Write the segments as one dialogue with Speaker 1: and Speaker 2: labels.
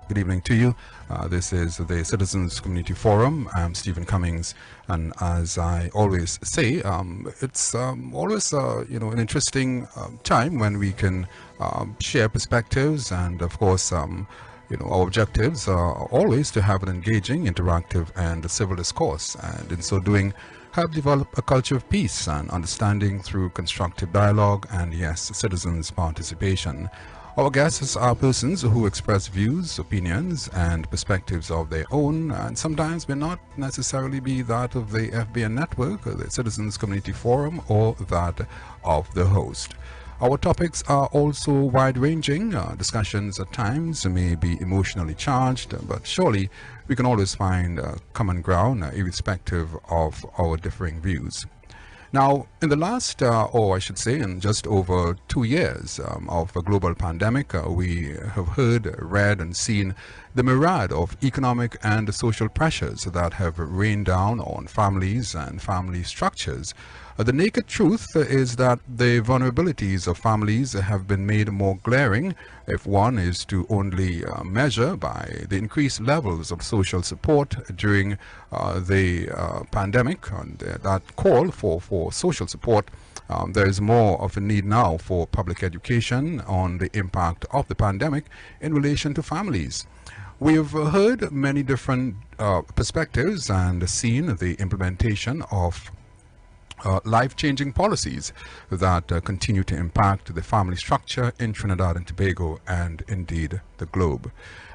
Speaker 1: Good evening to you. This is the Citizens Community Forum. I'm Stephen Cummings, and as I always say, it's always an interesting time when we can share perspectives, and of course, our objectives are always to have an engaging, interactive, and civil discourse, and in so doing, help develop a culture of peace and understanding through constructive dialogue and, yes, citizens' participation. Our guests are persons who express views, opinions, and perspectives of their own, and sometimes may not necessarily be that of the FBN network, the Citizens Community Forum, or that of the host. Our topics are also wide-ranging. Discussions at times may be emotionally charged, but surely we can always find common ground, irrespective of our differing views. Now, in the last, or I should say, in just over 2 years of a global pandemic, we have heard, read, and seen the myriad of economic and social pressures that have rained down on families and family structures. The naked truth is that the vulnerabilities of families have been made more glaring if one is to only measure by the increased levels of social support during the pandemic and that call for social support. There is more of a need now for public education on the impact of the pandemic in relation to families. We have heard many different perspectives and seen the implementation of life-changing policies that continue to impact the family structure in Trinidad and Tobago and indeed the globe.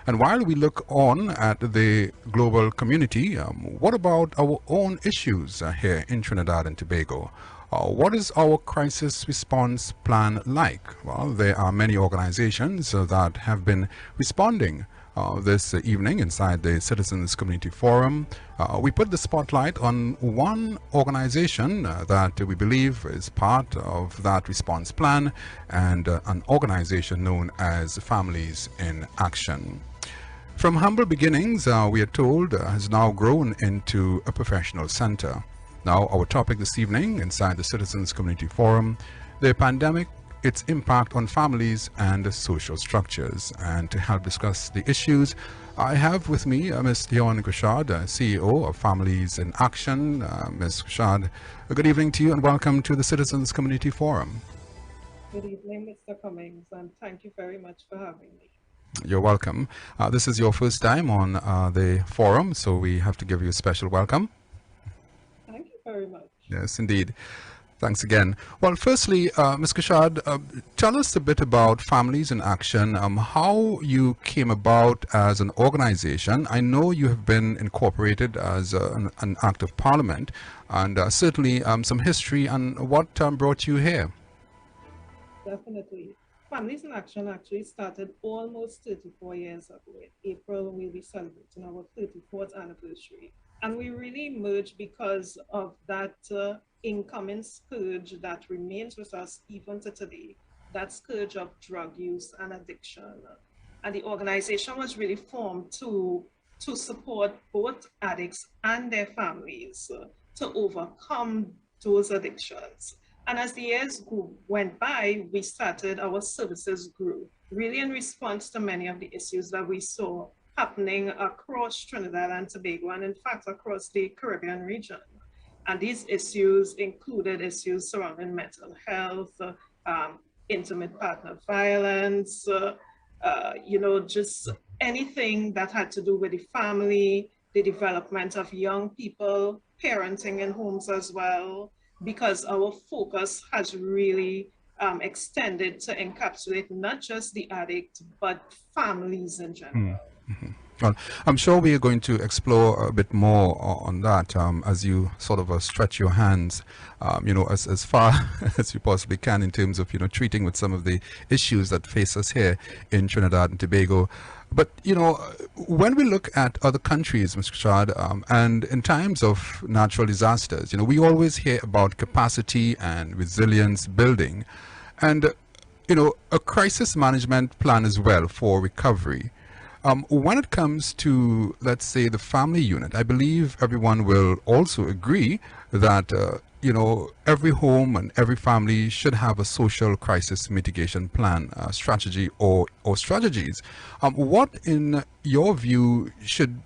Speaker 1: And while we look on at the global community, what about our own issues here in Trinidad and Tobago? What is our crisis response plan like? Well, there are many organizations that have been responding this evening inside the Citizens Community Forum. We put the spotlight on one organization that we believe is part of that response plan, and an organization known as Families in Action. From humble beginnings, we are told, has now grown into a professional center. Now, our topic this evening inside the Citizens Community Forum, the pandemic, its impact on families and social structures. And to help discuss the issues, I have with me Ms. Dion Gushad, CEO of Families in Action. Ms. Gushad, good evening to you and welcome to the Citizens Community Forum.
Speaker 2: Good evening, Mr. Cummings, and thank you very much for having me.
Speaker 1: You're welcome. This is your first time on the forum, so we have to give you a special welcome.
Speaker 2: Thank you very much.
Speaker 1: Yes, indeed. Thanks again. Well, firstly, Ms. Gushad, tell us a bit about Families in Action, how you came about as an organization. I know you have been incorporated as an act of parliament, and certainly some history and what brought you here.
Speaker 2: Definitely. Families in Action actually started almost 34 years ago. In April, we'll be celebrating our 34th anniversary. And we really emerged because of that incoming scourge that remains with us even to today, that scourge of drug use and addiction. And the organization was really formed to support both addicts and their families to overcome those addictions. And as the years went by, we started, our services grew, really in response to many of the issues that we saw happening across Trinidad and Tobago, and in fact across the Caribbean region. And these issues included issues surrounding mental health, intimate partner violence, just anything that had to do with the family, the development of young people, parenting in homes as well, because our focus has really extended to encapsulate not just the addict, but families in general.
Speaker 1: Mm-hmm. Well, I'm sure we are going to explore a bit more on that as you sort of stretch your hands, as far as you possibly can in terms of, treating with some of the issues that face us here in Trinidad and Tobago. But, when we look at other countries, Mr. Gushad, and in times of natural disasters, we always hear about capacity and resilience building and, a crisis management plan as well for recovery. When it comes to, let's say, the family unit, I believe everyone will also agree that every home and every family should have a social crisis mitigation plan, strategy, or strategies. What, in your view, should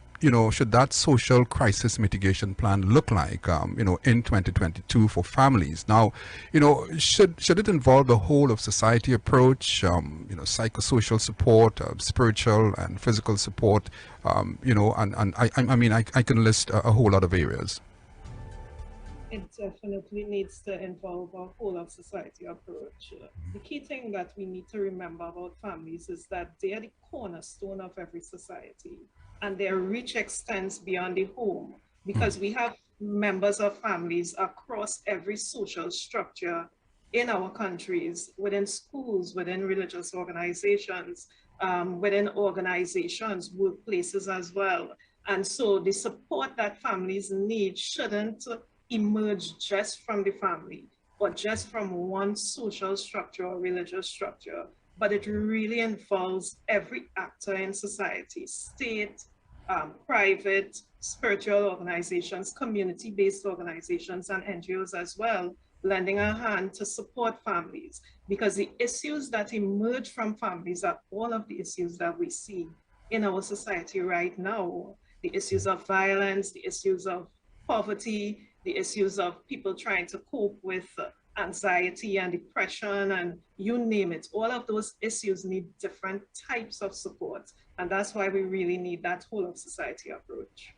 Speaker 1: that social crisis mitigation plan look like, in 2022 for families? Now, should it involve a whole of society approach, psychosocial support, spiritual and physical support, and I mean, I can list a whole lot of areas.
Speaker 2: It definitely needs to involve a whole of society approach. The key thing that we need to remember about families is that they are the cornerstone of every society, and their reach extends beyond the home because we have members of families across every social structure in our countries, within schools, within religious organizations, within organizations, workplaces as well. And so the support that families need shouldn't emerge just from the family or just from one social structure or religious structure, but it really involves every actor in society, state, private, spiritual organizations, community-based organizations, and NGOs as well, lending a hand to support families, because the issues that emerge from families are all of the issues that we see in our society right now. The issues of violence, the issues of poverty, the issues of people trying to cope with anxiety and depression, and you name it. All of those issues need different types of support. And that's why we really need that whole of society approach.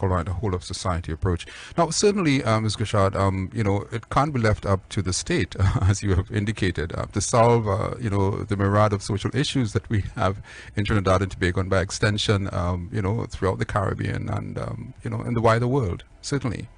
Speaker 1: All right, a whole of society approach. Now, certainly, Ms. Gashad, it can't be left up to the state, as you have indicated, to solve, the myriad of social issues that we have in Trinidad and Tobago, and by extension, throughout the Caribbean and, in the wider world. Certainly.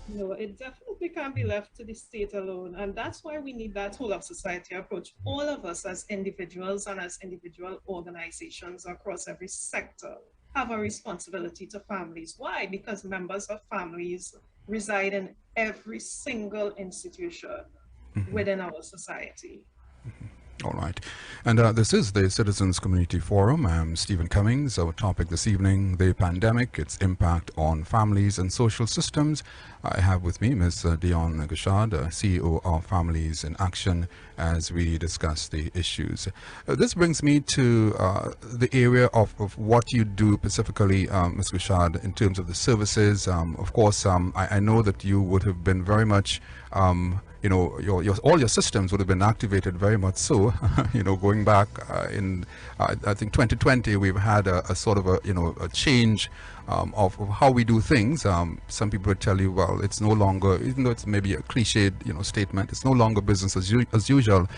Speaker 2: No, it definitely can't be left to the state alone. And that's why we need that whole of society approach. All of us as individuals and as individual organizations across every sector have a responsibility to families. Why? Because members of families reside in every single institution within our society.
Speaker 1: All right. And this is the Citizens Community Forum. I'm Stephen Cummings. Our topic this evening, the pandemic, its impact on families and social systems. I have with me Ms. Dion Gashad, CEO of Families in Action, as we discuss the issues. This brings me to the area of what you do specifically, Ms. Gashad, in terms of the services. Of course, I know that you would have been very much all your systems would have been activated very much so. Going back in I think 2020, we've had a sort of a change of how we do things. Some people would tell you, well, it's no longer, even though it's maybe a cliched statement, it's no longer business as usual.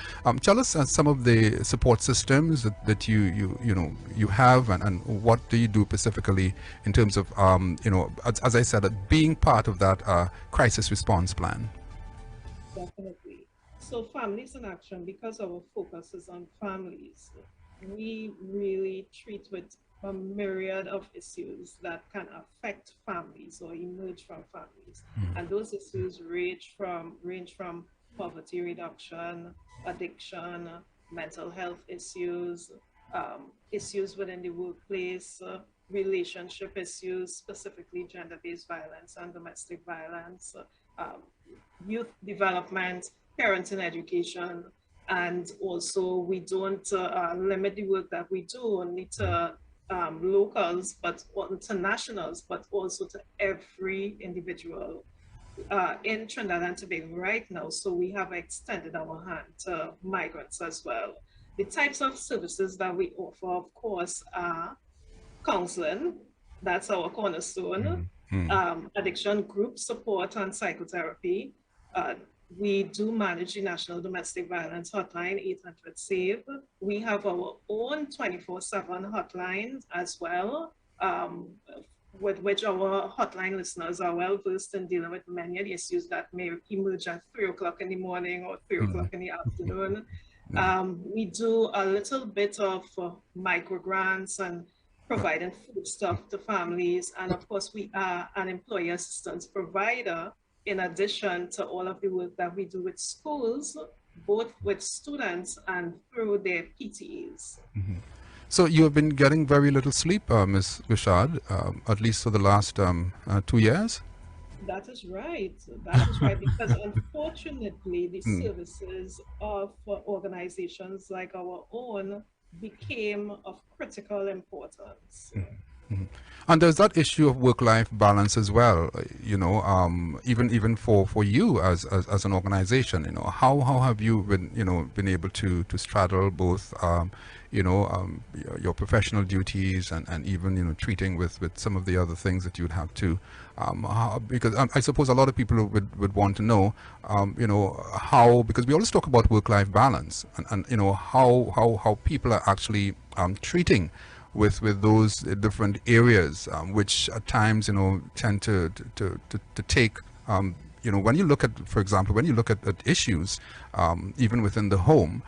Speaker 1: Tell us some of the support systems that you have, and what do you do specifically in terms of as I said, being part of that crisis response plan.
Speaker 2: Definitely. So families in action, because our focus is on families, we really treat with a myriad of issues that can affect families or emerge from families. And those issues range from poverty reduction, addiction, mental health issues, issues within the workplace, relationship issues, specifically gender-based violence and domestic violence, um, youth development, parenting education, and also we don't limit the work that we do only to locals, but to nationals, but also to every individual in Trinidad and Tobago right now. So we have extended our hand to migrants as well. The types of services that we offer, of course, are counseling, that's our cornerstone, addiction group support and psychotherapy. Uh, we do manage the National Domestic Violence Hotline, 800 SAVE. We have our own 24/7 hotline as well, with which our hotline listeners are well versed in dealing with many of the issues that may emerge at 3 o'clock in the morning or 3 o'clock in the afternoon. We do a little bit of micro grants and providing food stuff to families. And of course, we are an employee assistance provider in addition to all of the work that we do with schools, both with students and through their PTAs.
Speaker 1: So you have been getting very little sleep, Ms. Vishad, at least for the last 2 years?
Speaker 2: That is right. That is right. Because unfortunately, the services of organizations like our own became of critical importance.
Speaker 1: And there's that issue of work-life balance as well. Even for you as an organization, how have you been able to straddle both your professional duties and even treating with some of the other things that you'd have to because I suppose a lot of people would want to know how, because we always talk about work-life balance and how people are actually treating with those different areas, which at times tend to take when you look at, for example, when you look at issues even within the home,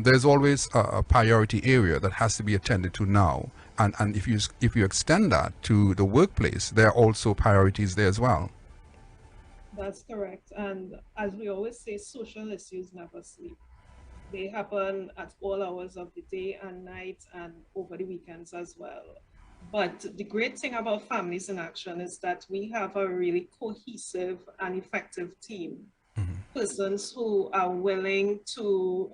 Speaker 1: there's always a priority area that has to be attended to now, and if you extend that to the workplace, there are also priorities there as well.
Speaker 2: That's correct. And as we always say, social issues never sleep. They happen at all hours of the day and night and over the weekends as well. But the great thing about Families in Action is that we have a really cohesive and effective team, persons who are willing to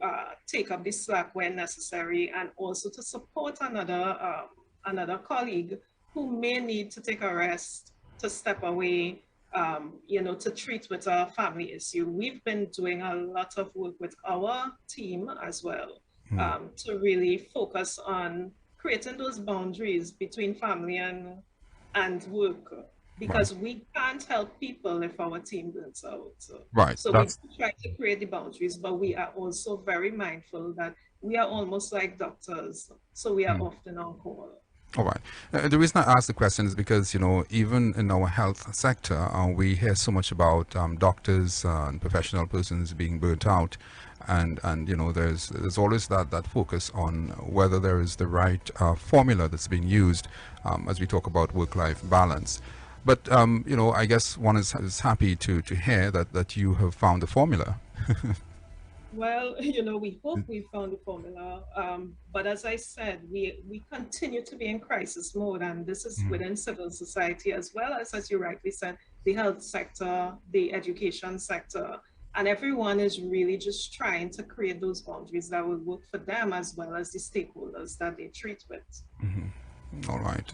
Speaker 2: take up the slack when necessary, and also to support another colleague who may need to take a rest, to step away, to treat with a family issue. We've been doing a lot of work with our team as well, to really focus on creating those boundaries between family and work,
Speaker 1: Right.
Speaker 2: because we can't help people if our team burns out.
Speaker 1: Right.
Speaker 2: So we
Speaker 1: That's
Speaker 2: try to create the boundaries, but we are also very mindful that we are almost like doctors, so we are often on call.
Speaker 1: all right. The reason I ask the question is because, even in our health sector, we hear so much about doctors and professional persons being burnt out. And there's always that focus on whether there is the right formula that's being used as we talk about work-life balance. But, I guess one is happy to hear that you have found the formula.
Speaker 2: Well, we hope we found the formula. But as I said, we continue to be in crisis mode, and this is within civil society as you rightly said, the health sector, the education sector, and everyone is really just trying to create those boundaries that will work for them as well as the stakeholders that they treat with.
Speaker 1: All right.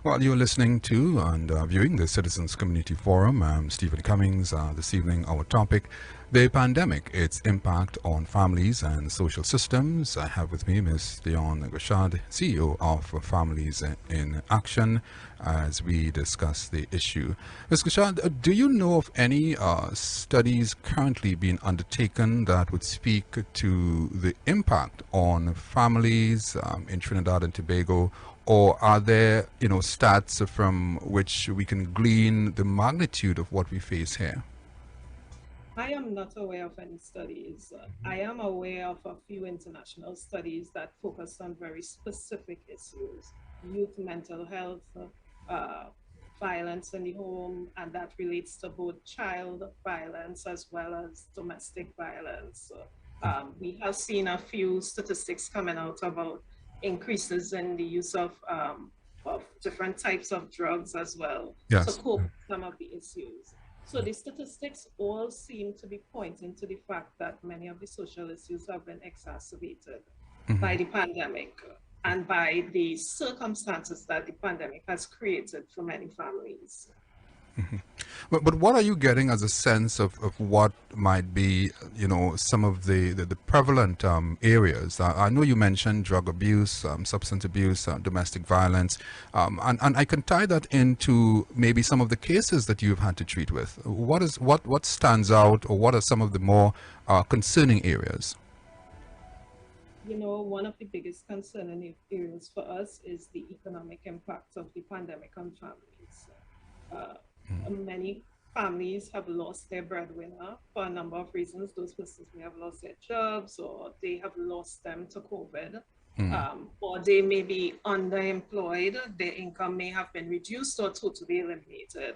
Speaker 1: Well, you're listening to and viewing the Citizens Community Forum. I'm Stephen Cummings. This evening, our topic, the pandemic, its impact on families and social systems. I have with me Ms. Dion Gashad, CEO of Families in Action, as we discuss the issue. Ms. Gashad, do you know of any studies currently being undertaken that would speak to the impact on families in Trinidad and Tobago? Or are there, stats from which we can glean the magnitude of what we face here?
Speaker 2: I am not aware of any studies. I am aware of a few international studies that focus on very specific issues: youth mental health, uh, violence in the home, and that relates to both child violence as well as domestic violence. We have seen a few statistics coming out about increases in the use of different types of drugs as well to
Speaker 1: Yes.
Speaker 2: cope with some of the issues. So the statistics all seem to be pointing to the fact that many of the social issues have been exacerbated by the pandemic and by the circumstances that the pandemic has created for many families.
Speaker 1: But what are you getting as a sense of what might be, some of the prevalent areas? I know you mentioned drug abuse, substance abuse, domestic violence, and I can tie that into maybe some of the cases that you've had to treat with. What stands out, or what are some of the more concerning areas?
Speaker 2: One of the biggest concerning areas for us is the economic impact of the pandemic on families. Uh, Many families have lost their breadwinner for a number of reasons. Those persons may have lost their jobs, or they have lost them to COVID, or they may be underemployed. Their income may have been reduced or totally eliminated.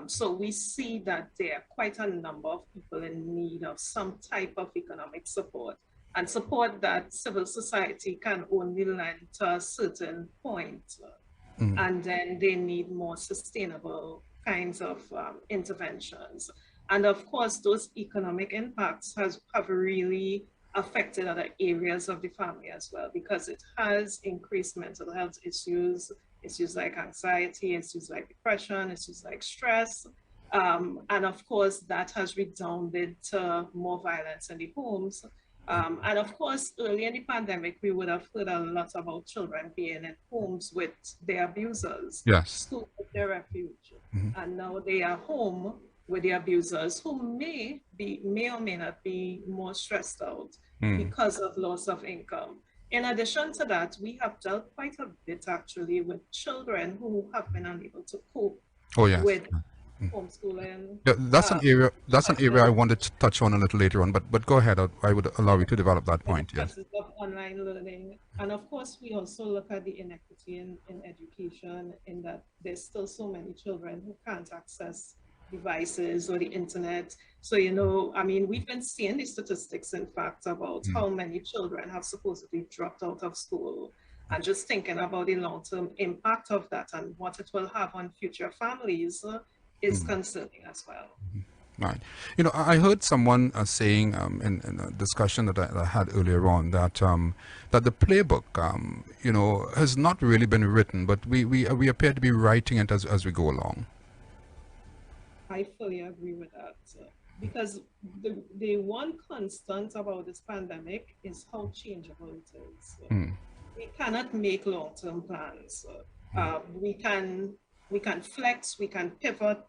Speaker 2: So we see that there are quite a number of people in need of some type of economic support. and support that civil society can only lend to a certain point. And then they need more sustainable kinds of interventions. And of course, those economic impacts have really affected other areas of the family as well, because it has increased mental health issues like anxiety, issues like depression, issues like stress. And of course, that has redounded to more violence in the homes. And of course, early in the pandemic, we would have heard a lot about children being in homes with their abusers,
Speaker 1: Yes.
Speaker 2: school with their refuge. And now they are home with the abusers who may or may not be more stressed out because of loss of income. In addition to that, we have dealt quite a bit actually with children who have been unable to cope
Speaker 1: Oh, yes.
Speaker 2: with homeschooling.
Speaker 1: Yeah, that's an area. That's an area I
Speaker 2: Classes,
Speaker 1: wanted to touch on a little later on. But go ahead. I would allow you to develop that
Speaker 2: with
Speaker 1: point. Yes.
Speaker 2: classes of online learning. And of course, we also look at the inequity in education, in that there's still so many children who can't access devices or the internet. So, I mean, we've been seeing the statistics, in fact, about how many children have supposedly dropped out of school. And just thinking about the long-term impact of that and what it will have on future families is concerning as well.
Speaker 1: Right. I heard someone saying in a discussion that I had earlier on that that the playbook, has not really been written, but we appear to be writing it as we go along.
Speaker 2: I fully agree with that. Because the one constant about this pandemic is how changeable it is. We cannot make long-term plans. We can flex, we can pivot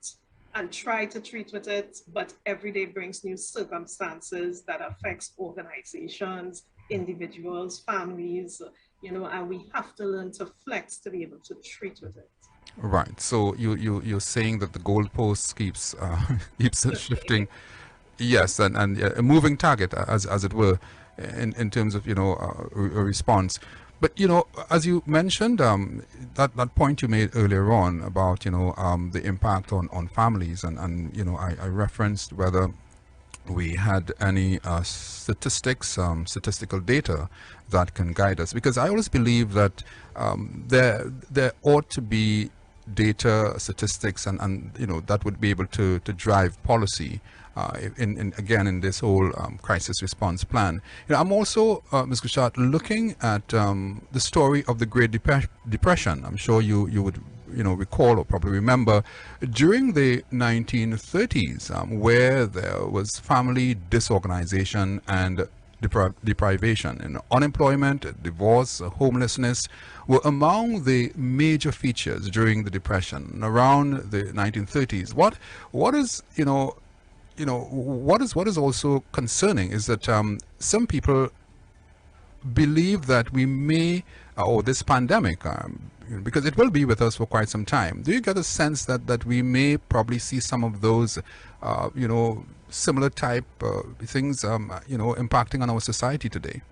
Speaker 2: and try to treat with it, but every day brings new circumstances that affects organizations, individuals, families, and we have to learn to flex to be able to treat with it.
Speaker 1: Right. So you're saying that the goalpost keeps keeps shifting. Yes, and a moving target, as it were, in terms of a response. But as you mentioned, that point you made earlier on about the impact on families, and I referenced whether we had any statistical data that can guide us, because I always believe that there ought to be data, statistics, and that would be able to drive policy in this whole crisis response plan. I'm also, Ms. Gushad, looking at the story of the Great Depression. I'm sure you would recall or probably remember during the 1930s, where there was family disorganization and deprivation, and unemployment, divorce, homelessness were among the major features during the Depression around the 1930s. What is also concerning is that some people believe that we may, or this pandemic, because it will be with us for quite some time. Do you get a sense that we may probably see some of those, similar type things, impacting on our society today?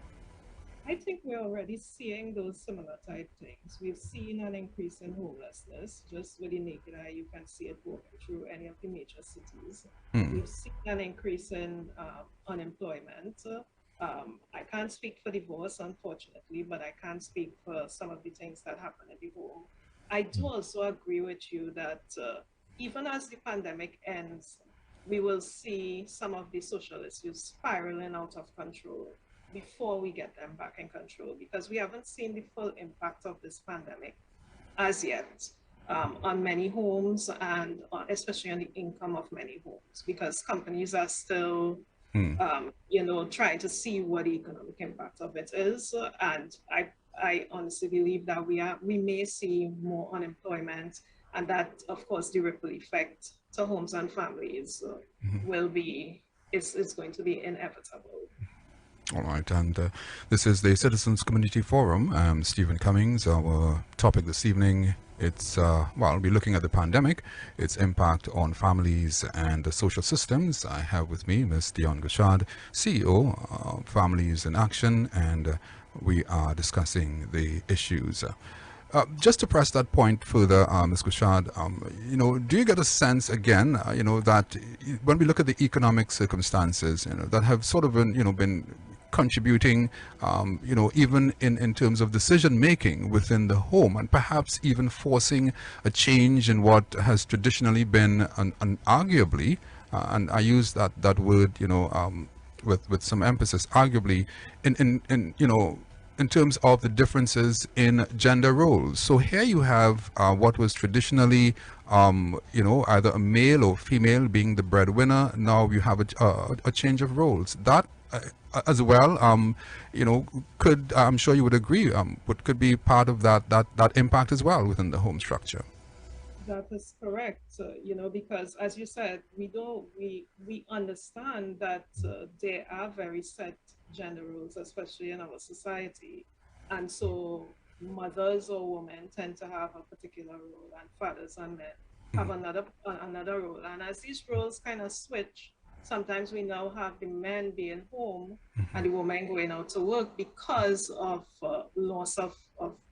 Speaker 2: I think we're already seeing those similar type things. We've seen an increase in homelessness. Just with the naked eye, you can see it walking through any of the major cities. We've seen an increase in unemployment. I can't speak for divorce, unfortunately, but I can speak for some of the things that happen at the home. I do also agree with you that even as the pandemic ends, we will see some of the social issues spiraling out of control before we get them back in control, because we haven't seen the full impact of this pandemic as yet on many homes, and especially on the income of many homes, because companies are still trying to see what the economic impact of it is. And I honestly believe that we may see more unemployment, and that, of course, the ripple effect to homes and families will be is going to be inevitable.
Speaker 1: All right, and this is the Citizens Community Forum. I'm Stephen Cummings. Our topic this evening, it's, we're looking at the pandemic, its impact on families and the social systems. I have with me Ms. Dion Gushad, CEO of Families in Action, and we are discussing the issues. Just to press that point further, Ms. Gushad, do you get a sense again, that when we look at the economic circumstances, that have sort of been contributing, even in terms of decision making within the home, and perhaps even forcing a change in what has traditionally been arguably, and I use that word, with some emphasis, arguably, in terms of the differences in gender roles. So here you have what was traditionally, either a male or female being the breadwinner. Now you have a change of roles. That as well, could, I'm sure you would agree, what could be part of that impact as well within the home structure.
Speaker 2: That is correct, because as you said, we understand that there are very set gender roles, especially in our society, and so mothers or women tend to have a particular role, and fathers and men have another role. And as these roles kind of switch, sometimes we now have the men being home and the women going out to work because of loss of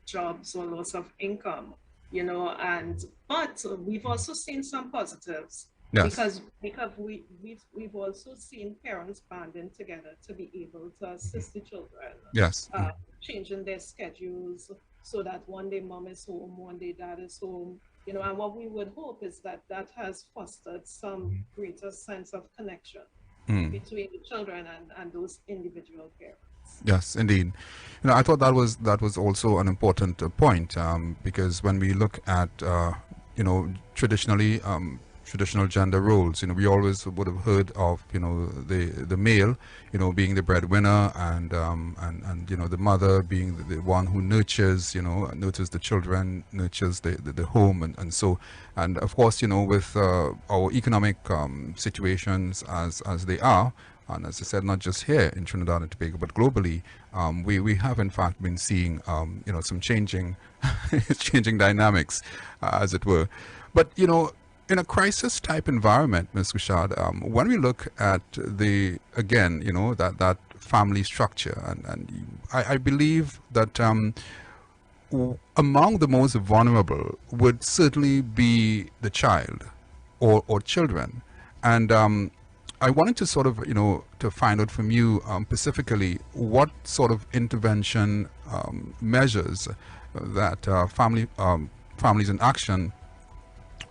Speaker 2: jobs or loss of income, and but we've also seen some positives,
Speaker 1: Yes.
Speaker 2: because we've also seen parents banding together to be able to assist the children,
Speaker 1: Yes.
Speaker 2: uh, changing their schedules so that one day mom is home, one day dad is home, and what we would hope is that that has fostered some greater sense of connection between the children and those individual parents.
Speaker 1: Yes, indeed. I thought that was also an important point, because when we look at traditionally, traditional gender roles, we always would have heard of the male being the breadwinner, and the mother being the one who nurtures the children, nurtures the home, and so, and of course, with our economic situations as they are. And as I said, not just here in Trinidad and Tobago, but globally, we have in fact been seeing, some changing, changing dynamics, as it were. But, in a crisis type environment, Ms. Kushad, when we look at again, that family structure, and I believe that among the most vulnerable would certainly be the child or children. And I wanted to sort of, to find out from you specifically what sort of intervention measures that families in action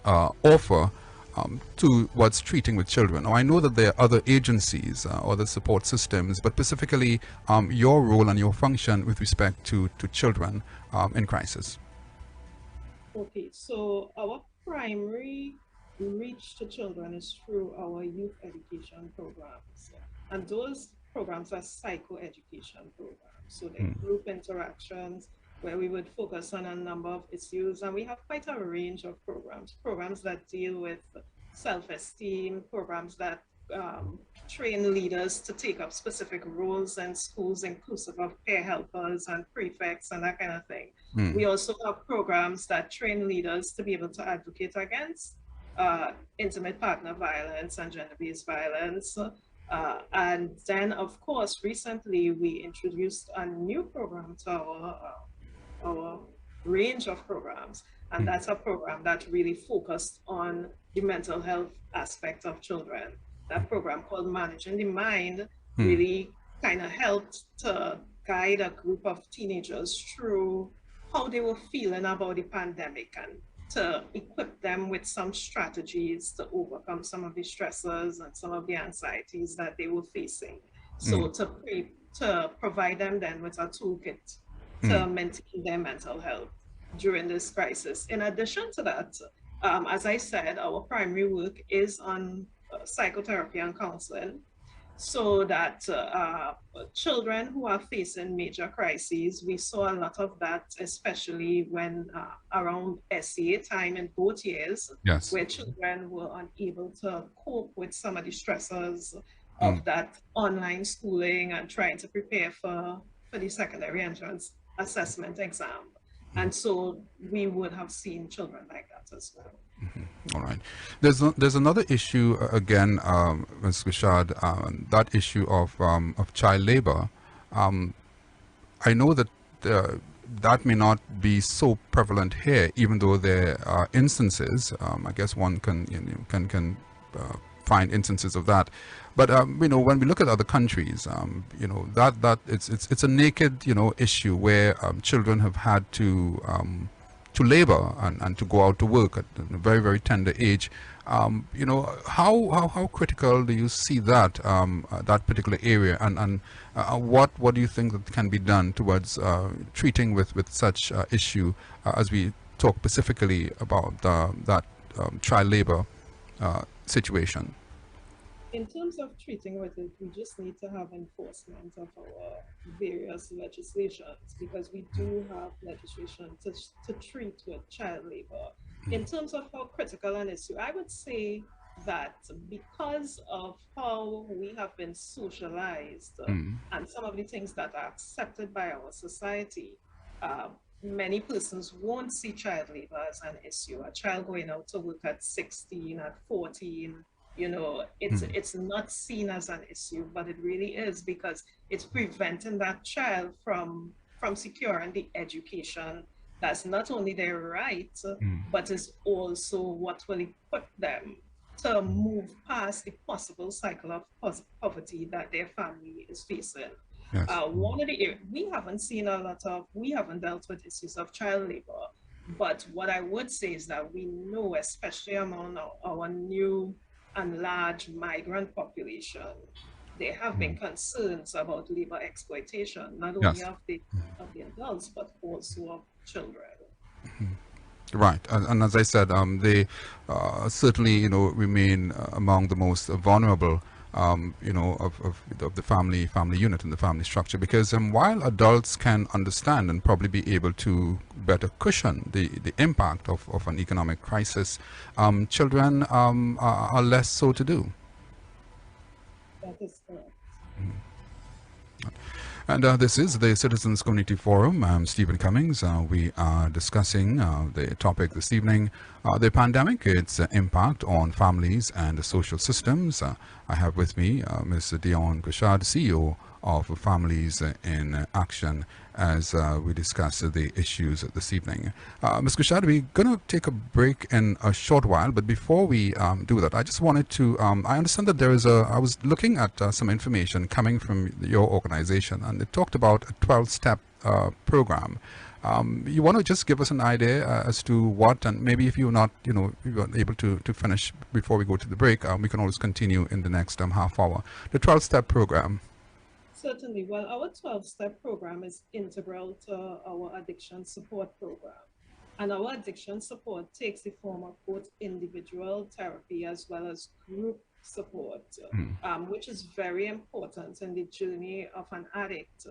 Speaker 1: offer towards treating with children. Now, I know that there are other agencies, other support systems, but specifically your role and your function with respect to children in crisis.
Speaker 2: Okay, so our primary reach to children is through our youth education programs. And those programs are psychoeducation programs. So they're group interactions where we would focus on a number of issues. And we have quite a range of programs that deal with self-esteem, programs that train leaders to take up specific roles in schools, inclusive of peer helpers and prefects and that kind of thing. We also have programs that train leaders to be able to advocate against intimate partner violence and gender-based violence. And then, of course, recently we introduced a new program to our range of programs. And that's a program that really focused on the mental health aspect of children. That program called Managing the Mind really kind of helped to guide a group of teenagers through how they were feeling about the pandemic and to equip them with some strategies to overcome some of the stressors and some of the anxieties that they were facing. So to provide them then with a toolkit to maintain their mental health during this crisis. In addition to that, as I said, our primary work is on psychotherapy and counseling, so that children who are facing major crises, we saw a lot of that, especially when around SEA time in both years,
Speaker 1: Yes.
Speaker 2: where children were unable to cope with some of the stressors of that online schooling and trying to prepare for the secondary entrance assessment exam. And so we would have seen children like that as well.
Speaker 1: All right. There's another issue again, Ms. Kushad, that issue of child labor. I know that that may not be so prevalent here, even though there are instances. I guess one can find instances of that. But when we look at other countries, that it's a naked issue where children have had to labor and to go out to work at a very, very tender age. How critical do you see that that particular area, and what do you think that can be done towards treating with such issue as we talk specifically about that child labor situation?
Speaker 2: In terms of treating with it, we just need to have enforcement of our various legislations, because we do have legislation to treat with child labor. In terms of how critical an issue, I would say that because of how we have been socialized, and some of the things that are accepted by our society, uh, many persons won't see child labor as an issue. A child going out to work at 16, at 14, it's not seen as an issue, but it really is, because it's preventing that child from securing the education that's not only their right, but is also what will equip them to move past the possible cycle of poverty that their family is facing.
Speaker 1: Yes.
Speaker 2: One of the we haven't dealt with issues of child labor, but what I would say is that we know, especially among our new and large migrant population, there have been concerns about labor exploitation, not only
Speaker 1: Yes.
Speaker 2: of the adults, but also of children.
Speaker 1: Right, and as I said, they certainly remain among the most vulnerable, of the family unit and the family structure. Because while adults can understand and probably be able to better cushion the impact of an economic crisis, children are less so to do.
Speaker 2: That is correct.
Speaker 1: And this is the Citizens Community Forum. I'm Stephen Cummings. We are discussing the topic this evening, the pandemic, its impact on families and the social systems. I have with me Ms. Dion Gushad, CEO of Families in Action, as we discuss the issues this evening. Ms. Gushad, we're going to take a break in a short while, but before we do that, I just wanted to, I understand that I was looking at some information coming from your organization, and it talked about a 12-step program. You want to just give us an idea as to what, and maybe if you're not, if you're able to finish before we go to the break, we can always continue in the next half hour. The 12-step program.
Speaker 2: Certainly. Well, our 12-step program is integral to our addiction support program. And our addiction support takes the form of both individual therapy as well as group support, which is very important in the journey of an addict,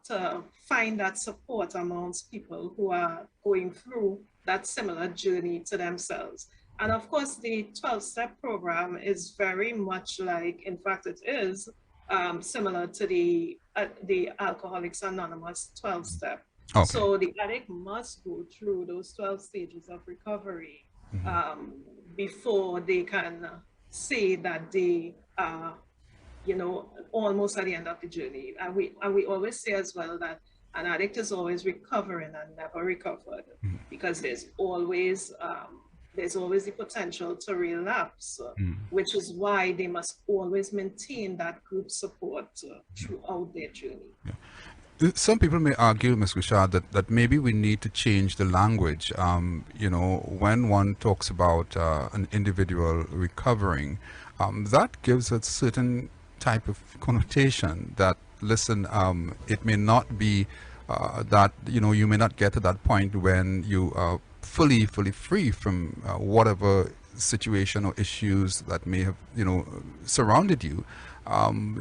Speaker 2: to find that support amongst people who are going through that similar journey to themselves. And of course, the 12-step program is very much like, in fact, it is similar to the Alcoholics Anonymous 12-step.
Speaker 1: Okay.
Speaker 2: So the addict must go through those 12 stages of recovery before they can say that they are, almost at the end of the journey. And we always say as well that an addict is always recovering and never recovered, because there's always the potential to relapse, which is why they must always maintain that group support throughout their journey.
Speaker 1: Some people may argue, Ms. Gushad, that maybe we need to change the language. When one talks about an individual recovering, that gives a certain type of connotation that, listen, it may not be that, you may not get to that point when you are fully free from whatever situation or issues that may have, surrounded you.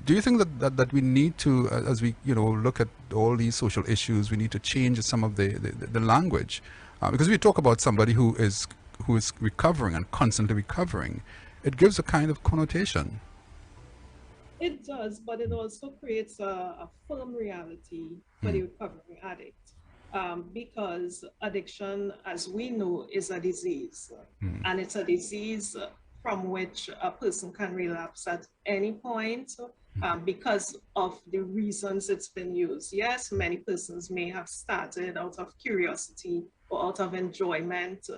Speaker 1: Do you think that we need to, as we look at all these social issues, we need to change some of the language, because we talk about somebody who is recovering and constantly recovering, it gives a kind of connotation.
Speaker 2: It does, but it also creates a firm reality for the recovering addict, because addiction, as we know, is a disease, and it's a disease from which a person can relapse at any point, because of the reasons it's been used. Yes, many persons may have started out of curiosity or out of enjoyment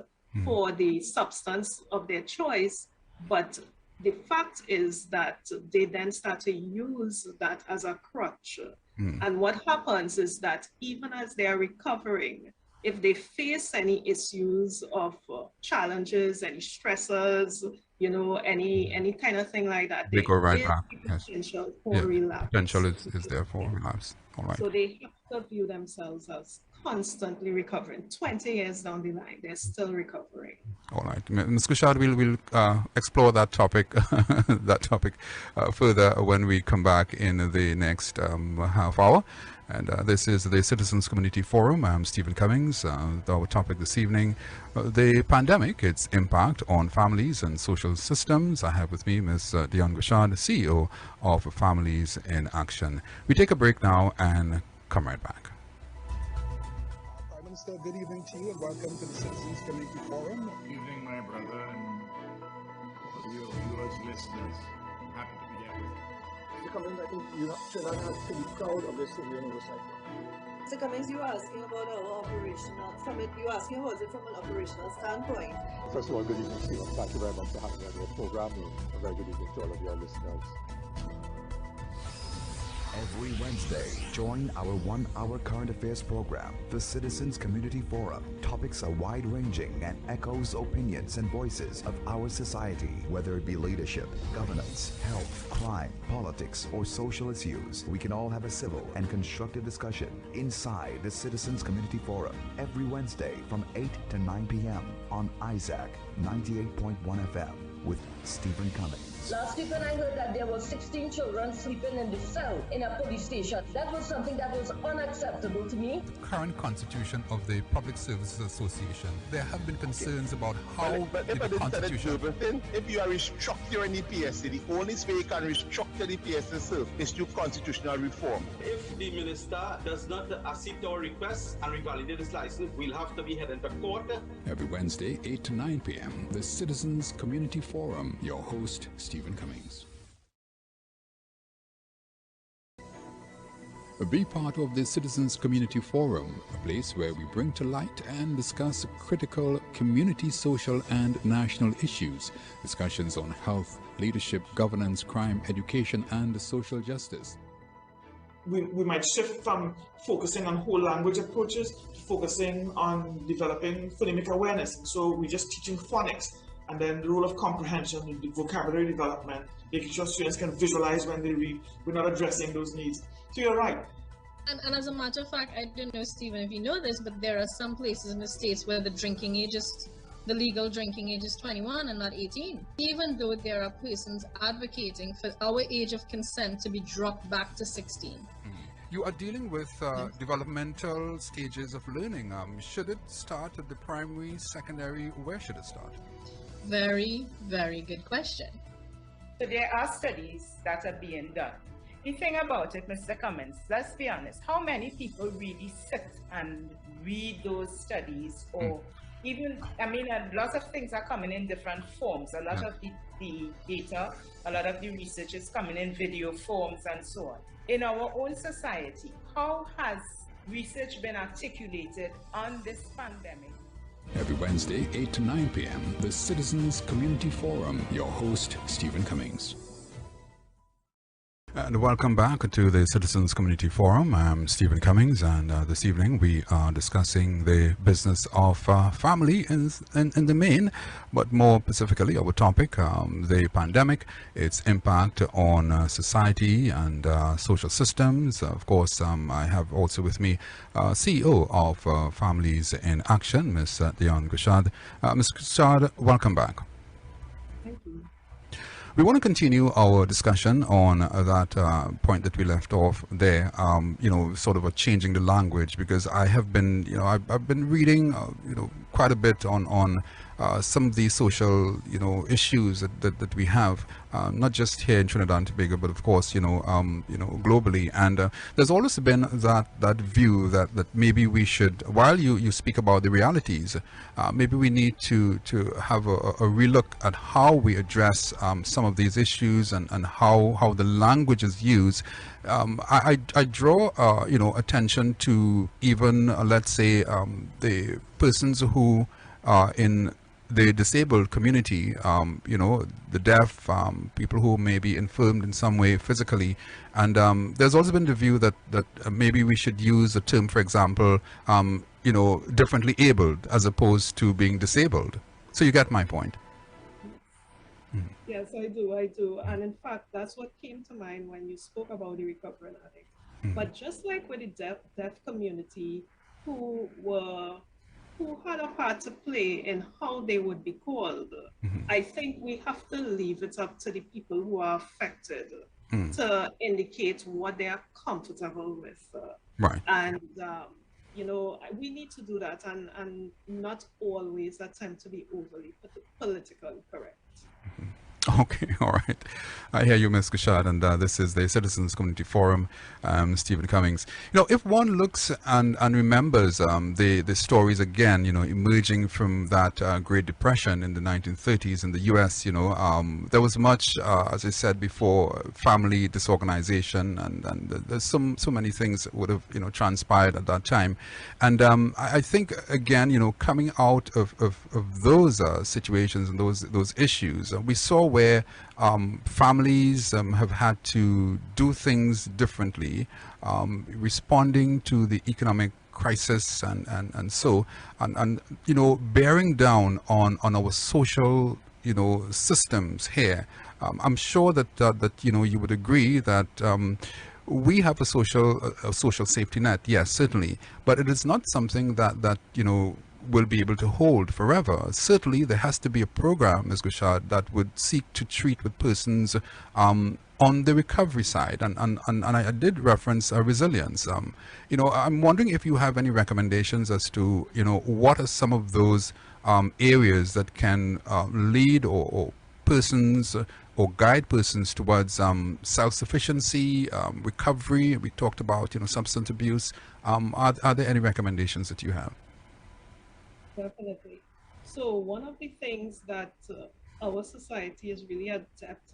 Speaker 2: for the substance of their choice, but the fact is that they then start to use that as a crutch. And what happens is that even as they are recovering, if they face any issues of challenges, any stressors, any kind of thing like that,
Speaker 1: They
Speaker 2: there
Speaker 1: go right
Speaker 2: is
Speaker 1: back.
Speaker 2: the
Speaker 1: Yes.
Speaker 2: potential for
Speaker 1: Yeah. Potential
Speaker 2: relapse.
Speaker 1: is there for relapse. All right.
Speaker 2: So they have to view themselves as constantly recovering. 20 years down the line, they're still recovering.
Speaker 1: All right, Ms. Kushad, we'll explore that topic further when we come back in the next half hour. And this is the Citizens Community Forum. I'm Stephen Cummings. Our topic this evening, the pandemic, its impact on families and social systems. I have with me Ms. Dion Kushad, CEO of Families in Action. We take a break now and come right back.
Speaker 3: Minister, good evening to you and welcome to the Citizens Community Forum.
Speaker 4: Good evening, my brother, and for your viewers, listeners. Happy to be here with you.
Speaker 3: Mr. Cummings, I think you should have to be proud of this city and oversight.
Speaker 5: Mr. Cummings, you were asking about our operational summit. You were asking about it from an operational standpoint.
Speaker 6: First of all, good evening, Stephen. Thank you very much for having me on your program. A very good evening to all of your listeners.
Speaker 7: Every Wednesday, join our 1-hour current affairs program, the Citizens Community Forum. Topics are wide-ranging and echoes opinions and voices of our society, whether it be leadership, governance, health, crime, politics, or social issues. We can all have a civil and constructive discussion inside the Citizens Community Forum every Wednesday from 8 to 9 p.m. on Isaac 98.1 FM with Stephen Cummings.
Speaker 8: Last week when I heard that there were 16 children sleeping in the cell in a police station, that was something that was unacceptable to me.
Speaker 1: The current constitution of the Public Services Association, there have been concerns about how the constitution...
Speaker 9: If you are restructuring your PSC, the only way you can restructure the PSC itself is through constitutional reform.
Speaker 10: If the minister does not accede to our request and revalidate this license, we'll have to be heading to court.
Speaker 11: Every Wednesday, 8 to 9 p.m., the Citizens Community Forum. Your host, Stephen Cummings. Be part of the Citizens Community Forum, a place where we bring to light and discuss critical community, social and national issues, discussions on health, leadership, governance, crime, education and social justice.
Speaker 12: We might shift from focusing on whole language approaches to focusing on developing phonemic awareness. So we're just teaching phonics, and then the role of comprehension, the vocabulary development, making sure students can visualize when they read. We're not addressing those needs. So you're right.
Speaker 13: And as a matter of fact, I don't know, Stephen, if you know this, but there are some places in the States where the legal drinking age is 21 and not 18. Even though there are persons advocating for our age of consent to be dropped back to 16.
Speaker 1: You are dealing with developmental stages of learning. Should it start at the primary, secondary? Where should it start?
Speaker 13: Very, very good question.
Speaker 14: So there are studies that are being done. The thing about it, Mr. Cummings, let's be honest, how many people really sit and read those studies or even, I mean, a lot of things are coming in different forms. A lot of the data, a lot of the research is coming in video forms and so on. In our own society, how has research been articulated on this pandemic?
Speaker 11: Every Wednesday, 8 to 9 p.m., the Citizens Community Forum. Your host, Stephen Cummings.
Speaker 1: And welcome back to the Citizens Community Forum. I'm Stephen Cummings, and this evening we are discussing the business of family in the main, but more specifically our topic, the pandemic, its impact on society and social systems. Of course, I have also with me CEO of Families in Action, Ms. Dion Kushad. Ms. Kushad, welcome back.
Speaker 2: Thank you.
Speaker 1: We want to continue our discussion on that point that we left off there, sort of changing the language, because I have been, I've been reading, quite a bit on some of these social, issues that we have, not just here in Trinidad and Tobago, but of course, globally. And there's always been that view that maybe we should, while you speak about the realities, maybe we need to have a relook at how we address some of these issues and how the language is used. I draw, attention to even, let's say, the persons who are in the disabled community, you know, the deaf, people who may be infirmed in some way physically. And there's also been the view that maybe we should use the term, for example, you know, differently abled as opposed to being disabled. So you get my point.
Speaker 2: Yes, I do. And in fact, that's what came to mind when you spoke about the recovering addict. But just like with the deaf community who had a part to play in how they would be called, I think we have to leave it up to the people who are affected to indicate what they are comfortable with.
Speaker 1: Right.
Speaker 2: And, you know, we need to do that and not always attempt to be overly politically correct.
Speaker 1: Okay, all right. I hear you, Ms. Kushad, and this is the Citizens Community Forum, Stephen Cummings. You know, if one looks and remembers the stories again, you know, emerging from that Great Depression in the 1930s in the U.S., you know, there was much, as I said before, family disorganization, and there's so many things that would have, you know, transpired at that time. And I think, again, you know, coming out of those situations and those issues, we saw where families have had to do things differently, responding to the economic crisis and you know, bearing down on our social, you know, systems here. I'm sure that that you know, you would agree that we have a social safety net, yes, certainly, but it is not something that you know, will be able to hold forever. Certainly there has to be a program, Ms. Gushad, that would seek to treat with persons on the recovery side, and I did reference resilience. You know, I'm wondering if you have any recommendations as to, you know, what are some of those areas that can lead or persons or guide persons towards self-sufficiency, recovery. We talked about, you know, substance abuse. Are there any recommendations that you have?
Speaker 2: Definitely. So one of the things that our society is really adept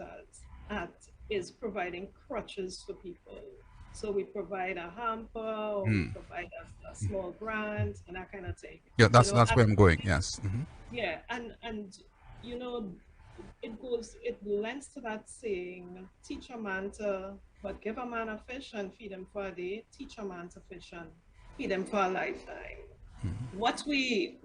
Speaker 2: at is providing crutches for people. So we provide a hamper, or we provide a small grant, and that kind of thing.
Speaker 1: Yeah,
Speaker 2: You
Speaker 1: that's
Speaker 2: know,
Speaker 1: where I'm going. Yes.
Speaker 2: yeah, and you know, it lends to that saying, teach a man to, but give a man a fish and feed him for a day, teach a man to fish and feed him for a lifetime. What we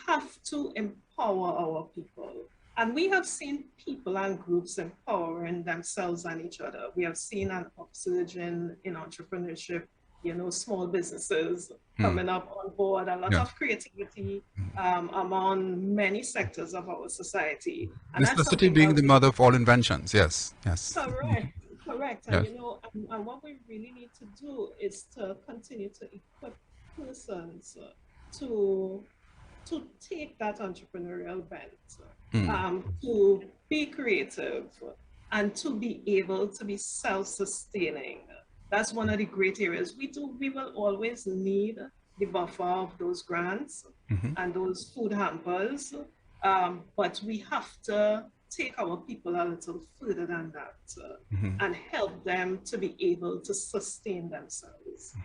Speaker 2: have to empower our people, and we have seen people and groups empowering themselves and each other. We have seen an upsurge in entrepreneurship, you know, small businesses coming up on board, a lot of creativity among many sectors of our society, and that's
Speaker 1: Necessity
Speaker 2: something
Speaker 1: being
Speaker 2: that
Speaker 1: the mother of all inventions. Yes, yes.
Speaker 2: correct. And
Speaker 1: Yes.
Speaker 2: you know, and what we really need to do is to continue to equip persons to take that entrepreneurial bent, to be creative, and to be able to be self-sustaining. That's one of the great areas. We will always need the buffer of those grants and those food hampers, but we have to take our people a little further than that and help them to be able to sustain themselves.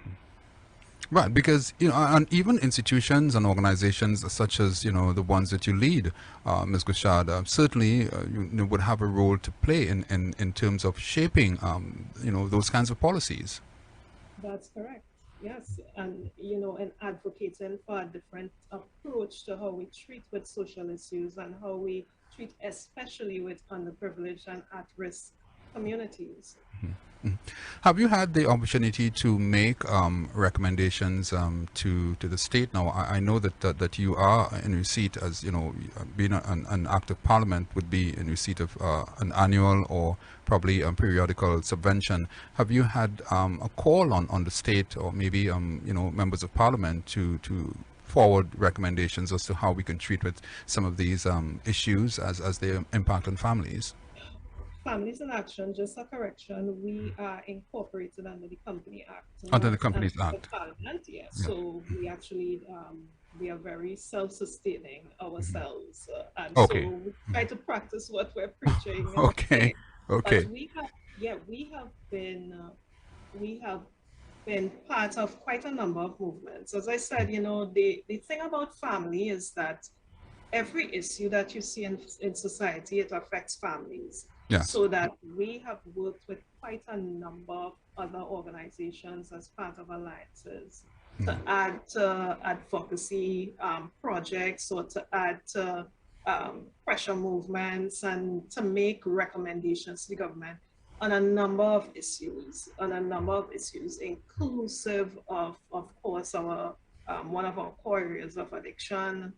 Speaker 1: Right, because, you know, and even institutions and organizations such as, you know, the ones that you lead, Ms. Gushad, certainly you know, would have a role to play in terms of shaping, you know, those kinds of policies.
Speaker 2: That's correct. Yes, and you know, and advocating for a different approach to how we treat with social issues and how we treat, especially with underprivileged and at-risk communities.
Speaker 1: Have you had the opportunity to make recommendations to the state? Now, I know that you are in receipt, as you know, being an act of parliament would be in receipt of an annual or probably a periodical subvention. Have you had a call on the state or maybe you know, members of parliament to forward recommendations as to how we can treat with some of these issues as they impact on families?
Speaker 2: Families in Action, just a correction, we are incorporated under the Company Act.
Speaker 1: Under the
Speaker 2: Not
Speaker 1: Companies
Speaker 2: under
Speaker 1: Act.
Speaker 2: Parliament, yes.
Speaker 1: Yeah.
Speaker 2: So we actually, we are very self-sustaining ourselves. And
Speaker 1: Okay.
Speaker 2: so we try to practice what we're preaching.
Speaker 1: Okay. Okay.
Speaker 2: But we have, yeah, we have been part of quite a number of movements. As I said, you know, the thing about family is that every issue that you see in society, it affects families.
Speaker 1: Yes.
Speaker 2: So that we have worked with quite a number of other organizations as part of alliances to add to advocacy projects or to add to pressure movements and to make recommendations to the government on a number of issues, inclusive of course, our one of our core areas of addiction,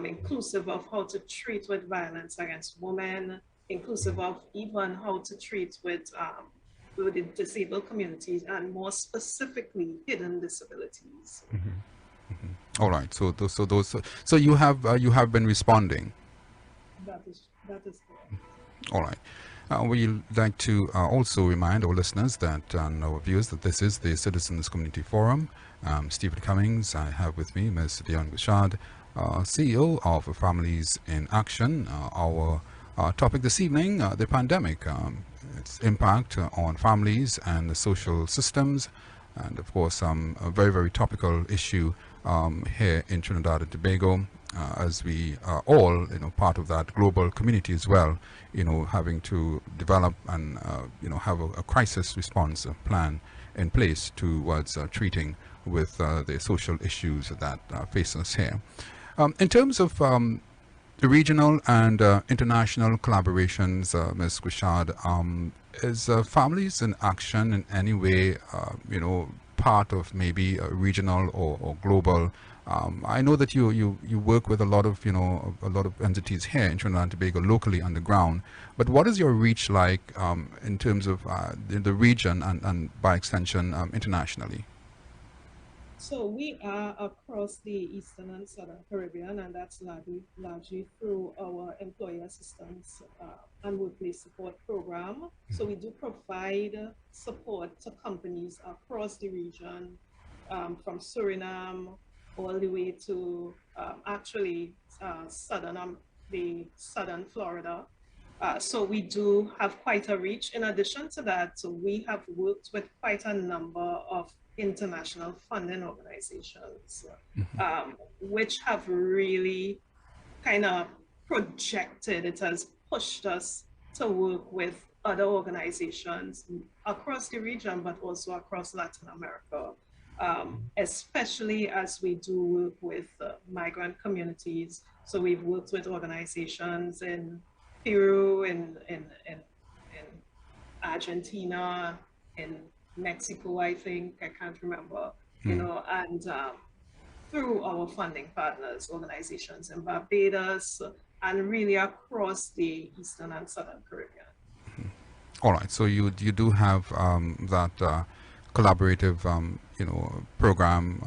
Speaker 2: inclusive of how to treat with violence against women, inclusive of even how to treat with the disabled communities and more specifically hidden disabilities.
Speaker 1: All right. So you have been responding.
Speaker 2: That is correct.
Speaker 1: All right. We'd like to also remind our listeners that and our viewers that this is the Citizens Community Forum. Stephen Cummings. I have with me Ms. Dion Bouchard, CEO of Families in Action. Our topic this evening, the pandemic, its impact on families and the social systems, and of course a very, very topical issue here in Trinidad and Tobago, as we are all, part of that global community as well, having to develop and, have a crisis response plan in place towards treating with the social issues that face us here. In terms of the regional and international collaborations, Ms. Bouchard, is Families in Action in any way, part of maybe a regional or global? I know that you work with a lot of entities here in Trinidad and Tobago locally on the ground, but what is your reach like in terms of the region and by extension internationally?
Speaker 2: So we are across the Eastern and Southern Caribbean, and that's largely through our employee assistance and workplace support program. So we do provide support to companies across the region, from Suriname all the way to the southern Florida. So we do have quite a reach. In addition to that, so we have worked with quite a number of international funding organizations, which have really kind of projected, it has pushed us to work with other organizations across the region, but also across Latin America, especially as we do work with migrant communities. So we've worked with organizations in Peru, in Argentina, in Mexico, I think, I can't remember, and through our funding partners, organizations in Barbados, and really across the Eastern and Southern Caribbean.
Speaker 1: All right, so you do have that collaborative, program.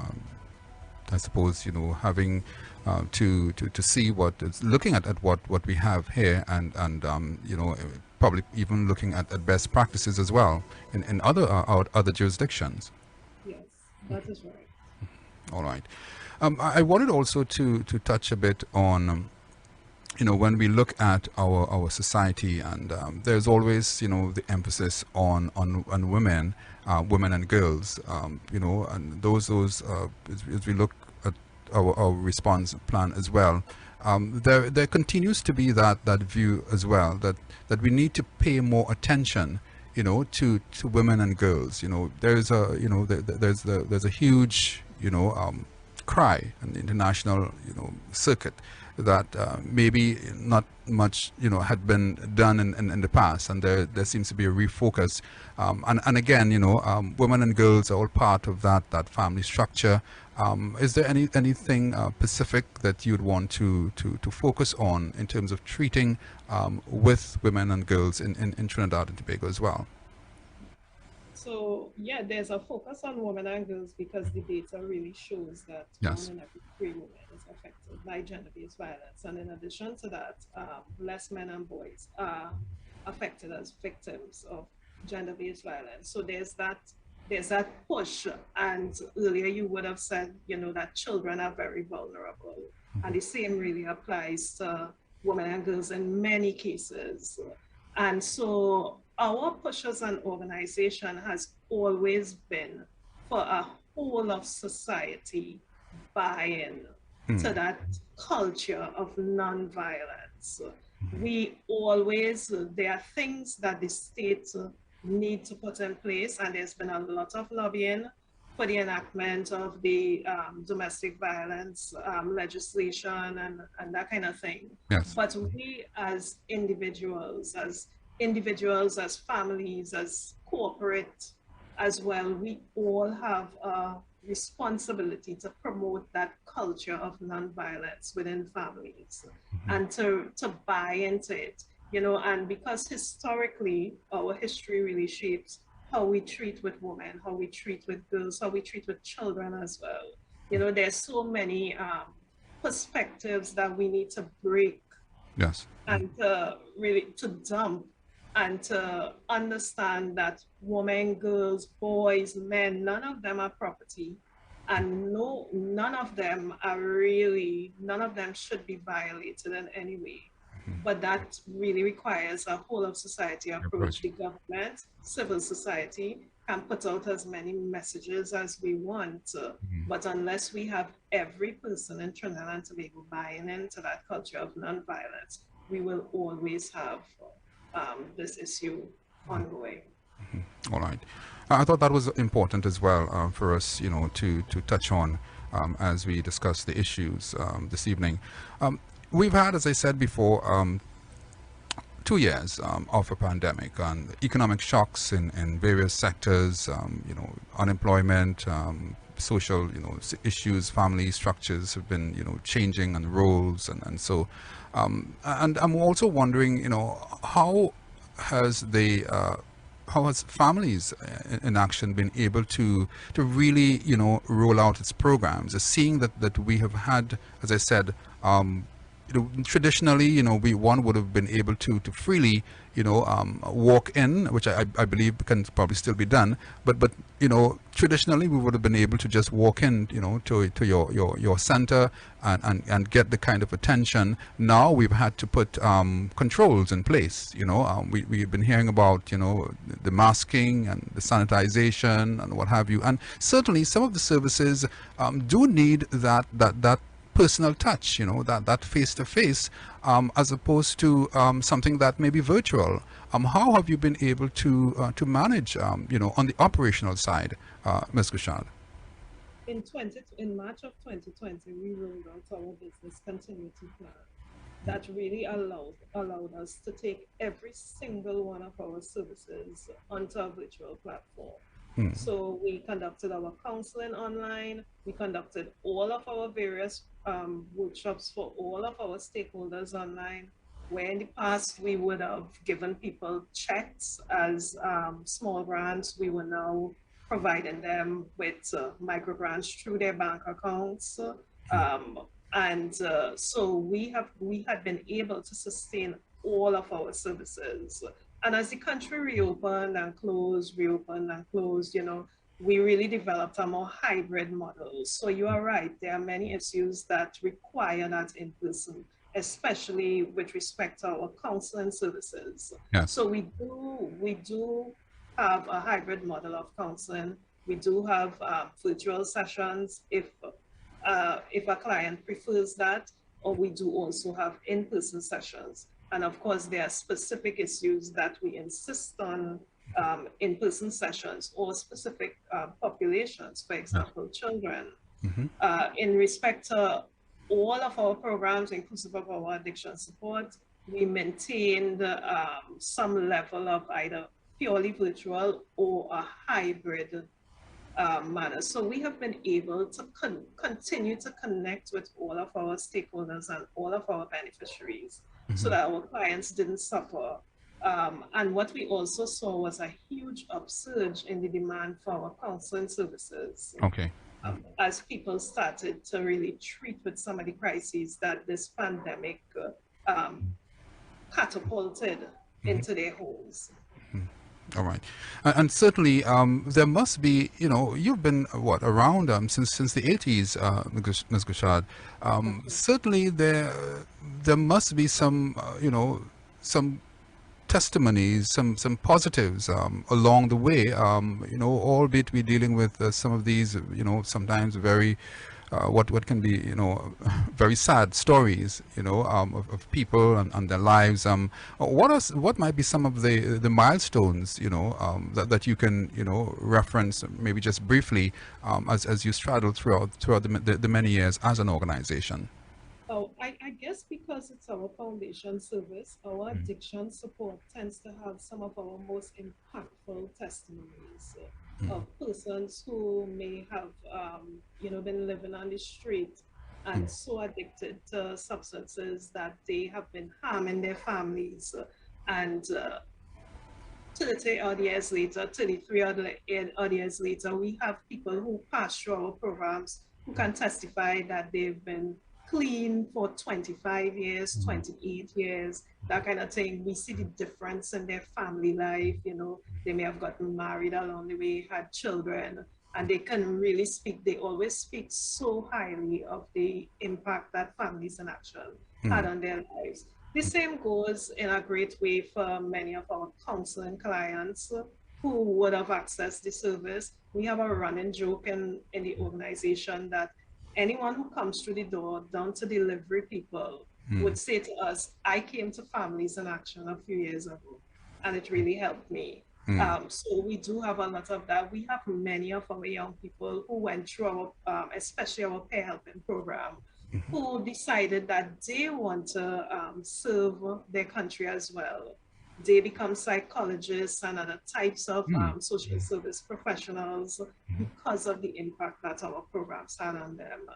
Speaker 1: I suppose having to see what it's looking at what we have here, and probably even looking at best practices as well in other jurisdictions.
Speaker 2: Yes, that is right.
Speaker 1: All right. I wanted also to touch a bit on when we look at our society, and there's always the emphasis on women, women and girls, and those as we look at our response plan as well, there continues to be that view as well, that we need to pay more attention to women and girls. There's a huge cry in the international circuit that maybe not much had been done in the past, and there seems to be a refocus, and again women and girls are all part of that family structure. Is there anything specific that you'd want to focus on in terms of treating with women and girls in Trinidad and Tobago as well?
Speaker 2: So yeah, there's a focus on women and girls because the data really shows that
Speaker 1: Yes.
Speaker 2: 1 in every 3 women is affected by gender-based violence. And in addition to that, less men and boys are affected as victims of gender-based violence. So there's that push. And earlier you would have said, that children are very vulnerable. And the same really applies to women and girls in many cases. And so our push as an organization has always been for a whole of society buy-in to that culture of nonviolence. We always, there are things that the state need to put in place, and there's been a lot of lobbying for the enactment of the domestic violence legislation and that kind of thing.
Speaker 1: Yes.
Speaker 2: But we as individuals, as families, as corporate as well, we all have a responsibility to promote that culture of nonviolence within families and to buy into it, you know, and because historically our history really shapes how we treat with women, how we treat with girls, how we treat with children as well. You know, there's so many perspectives that we need to break.
Speaker 1: Yes.
Speaker 2: And really to dump and to understand that women, girls, boys, men, none of them are property. And none of them should be violated in any way. But that really requires a whole of society approach. The government, civil society can put out as many messages as we want, but unless we have every person in Trinidad and Tobago buying into that culture of nonviolence, we will always have this issue ongoing.
Speaker 1: All right. I thought that was important as well for us, you know, to touch on as we discuss the issues this evening. We've had, as I said before, 2 years of a pandemic and economic shocks in various sectors, you know, unemployment, social, you know, issues, family structures have been, you know, changing and roles and so. And I'm also wondering, you know, how has families in action been able to really, you know, roll out its programs, seeing that we have had, as I said, you know, traditionally, you know, one would have been able to freely, you know, walk in, which I believe can probably still be done. But you know, traditionally we would have been able to just walk in, you know, to your center and get the kind of attention. Now we've had to put controls in place. You know, we've been hearing about, you know, the masking and the sanitization and what have you. And certainly some of the services do need that personal touch, you know, that face-to-face, as opposed to something that may be virtual. How have you been able to manage, you know, on the operational side, Ms. Gushad?
Speaker 2: In March of 2020, we rolled out our business continuity plan that really allowed us to take every single one of our services onto a virtual platform. So we conducted our counseling online. We conducted all of our various workshops for all of our stakeholders online, where in the past we would have given people checks as small brands. We were now providing them with micro grants through their bank accounts. So we had been able to sustain all of our services. And as the country reopened and closed, you know, we really developed a more hybrid model. So you are right, there are many issues that require that in person, especially with respect to our counseling services.
Speaker 1: Yes.
Speaker 2: So we do have a hybrid model of counseling. We do have virtual sessions if a client prefers that, or we do also have in-person sessions. And of course, there are specific issues that we insist on in-person sessions or specific populations, for example, children. In respect to all of our programs, inclusive of our addiction support, we maintained some level of either purely virtual or a hybrid manner. So we have been able to continue to connect with all of our stakeholders and all of our beneficiaries so that our clients didn't suffer. And what we also saw was a huge upsurge in the demand for our counseling services.
Speaker 1: Okay.
Speaker 2: As people started to really treat with some of the crises that this pandemic catapulted into their homes.
Speaker 1: All right, and certainly there must be, you know, you've been around since the 80s, Ms. Gushad. Certainly there must be some, you know, some testimonies, some positives along the way. You know, albeit we're dealing with some of these, you know, sometimes very what can be, you know, very sad stories, you know, of people and their lives. What might be some of the milestones, you know, that you can, you know, reference maybe just briefly as you straddle throughout the many years as an organization?
Speaker 2: Oh, I guess because it's our foundation service, our addiction support tends to have some of our most impactful testimonies of persons who may have, you know, been living on the street and so addicted to substances that they have been harming their families. And 30 odd years later, 33 odd years later, we have people who pass through our programs who can testify that they've been clean for 25 years, 28 years, that kind of thing. We see the difference in their family life. You know, they may have gotten married along the way, had children, and they can really speak. They always speak so highly of the impact that Families in Action had on their lives. The same goes in a great way for many of our counseling clients who would have accessed the service. We have a running joke in the organization that anyone who comes through the door, down to delivery people, would say to us, I came to Families in Action a few years ago, and it really helped me. So we do have a lot of that. We have many of our young people who went through our, especially our peer helping program, who decided that they want to serve their country as well. They become psychologists and other types of social service professionals because of the impact that our programs had on them.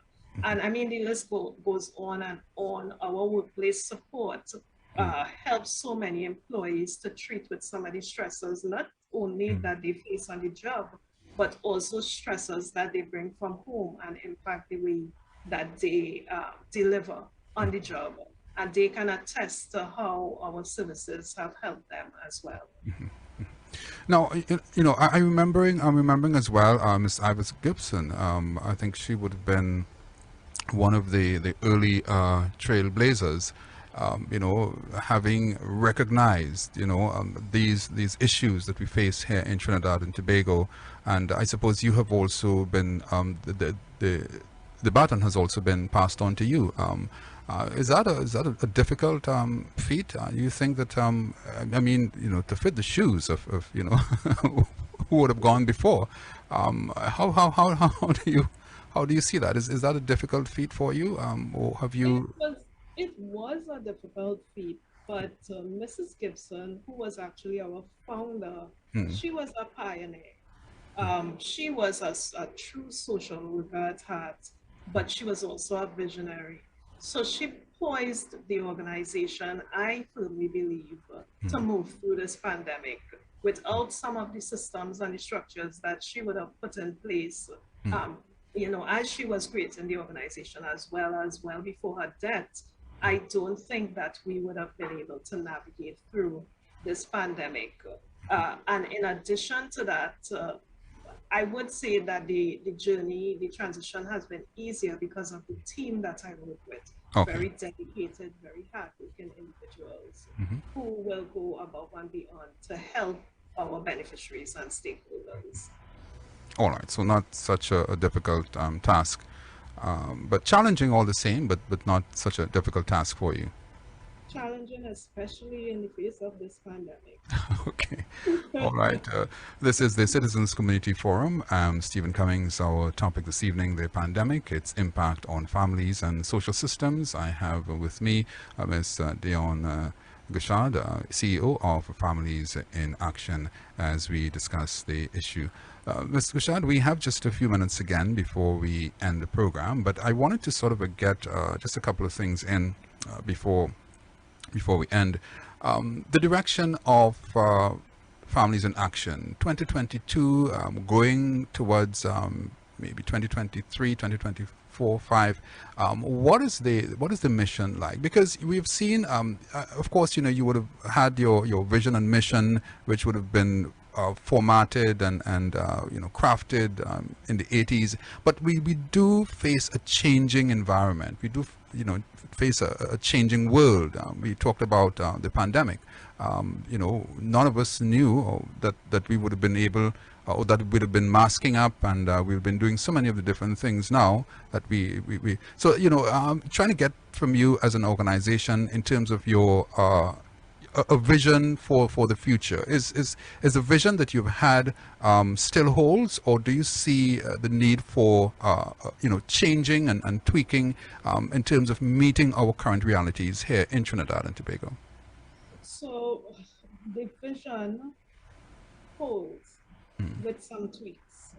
Speaker 2: And I mean, the list goes on and on. Our workplace support helps so many employees to treat with some of the stressors, not only that they face on the job, but also stressors that they bring from home and impact the way that they deliver on the job. And they can attest to how our services have helped them as well.
Speaker 1: Now, you know, I'm remembering as well, Miss Ivis Gibson. I think she would have been one of the early trailblazers. You know, having recognized, you know, these issues that we face here in Trinidad and Tobago, and I suppose you have also been the baton has also been passed on to you. Is that a difficult feat? You think that I mean, you know, to fit the shoes of you know who would have gone before? How do you see that? Is that a difficult feat for you, or have you?
Speaker 2: It was a difficult feat, but Mrs. Gibson, who was actually our founder, she was a pioneer. She was a true social worker at heart, but she was also a visionary. So she poised the organization, I firmly believe, to move through this pandemic. Without some of the systems and the structures that she would have put in place, you know, as she was creating the organization as well before her death, I don't think that we would have been able to navigate through this pandemic. And in addition to that, I would say that the journey, the transition has been easier because of the team that I work with.
Speaker 1: Okay.
Speaker 2: Very dedicated, very hardworking individuals who will go above and beyond to help our beneficiaries and stakeholders.
Speaker 1: All right, so not such a difficult task, but challenging all the same, but not such a difficult task for you.
Speaker 2: Challenging, especially in the face of this pandemic.
Speaker 1: Okay. All right. This is the Citizens Community Forum. Stephen Cummings, our topic this evening, the pandemic, its impact on families and social systems. I have with me Ms. Dion Gashad, CEO of Families in Action, as we discuss the issue. Ms. Gashad, we have just a few minutes again before we end the program, but I wanted to sort of get just a couple of things in before we end. The direction of Families in Action 2022, going towards maybe 2023, 2024, 5. What is the mission like? Because we've seen, of course, you know, you would have had your vision and mission, which would have been formatted and you know, crafted in the 80s, but we do face a changing environment. We do face a changing world. We talked about the pandemic. None of us knew that we would have been able, or that we would have been masking up, and we've been doing so many of the different things now that we so trying to get from you as an organization in terms of your a vision for the future. Is the vision that you've had still holds, or do you see the need for changing and tweaking in terms of meeting our current realities here in Trinidad and Tobago?
Speaker 2: So the vision holds with some tweaks,